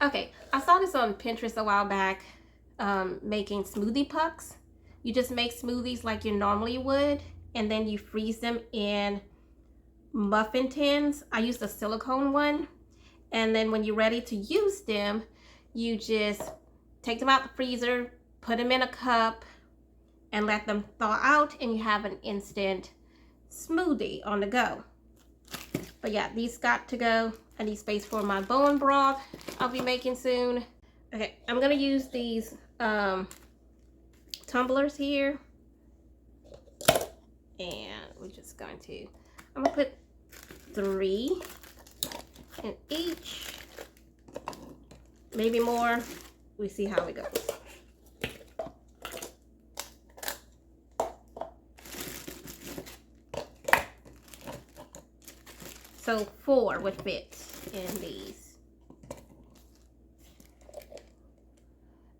Okay, I saw this on Pinterest a while back, making smoothie pucks. You just make smoothies like you normally would, and then you freeze them in muffin tins. I used a silicone one, and then when you're ready to use them, you just take them out the freezer, put them in a cup, and let them thaw out, and you have an instant smoothie on the go. But yeah, these got to go. I need space for my bone broth I'll be making soon. Okay, I'm gonna use these tumblers here, and we're just going to, I'm gonna put 3 in each, maybe more. We see how it goes. So 4 would fit in these.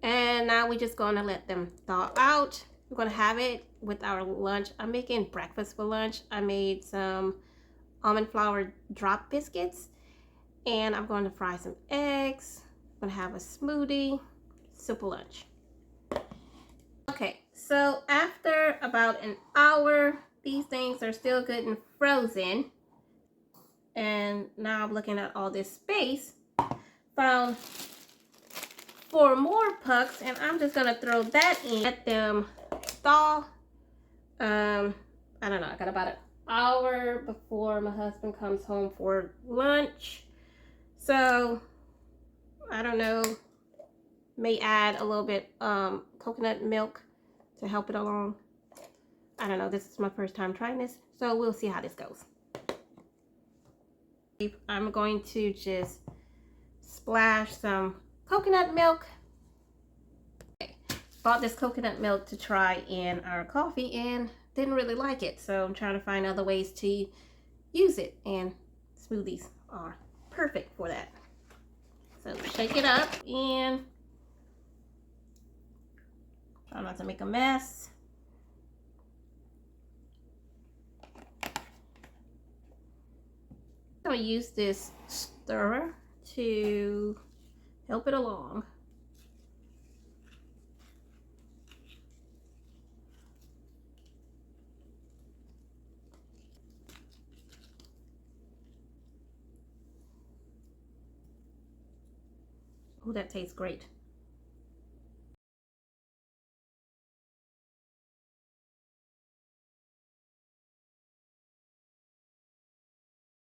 And now we're just gonna let them thaw out. We're gonna have it with our lunch. I'm making breakfast for lunch. I made some almond flour drop biscuits, and I'm going to fry some eggs. I'm gonna have a smoothie, simple lunch. Okay, so after about an hour, these things are still good and frozen. And now I'm looking at all this space. Found 4 more pucks, and I'm just gonna throw that in. Let them thaw. I don't know, I got about an hour before my husband comes home for lunch. So, I don't know, may add a little bit coconut milk to help it along. I don't know, this is my first time trying this, so we'll see how this goes. I'm going to just splash some coconut milk. Okay. Bought this coconut milk to try in our coffee and didn't really like it, so I'm trying to find other ways to use it, and smoothies are perfect for that. So shake it up and try not to make a mess. I'm going to use this stirrer to help it along. Oh, that tastes great.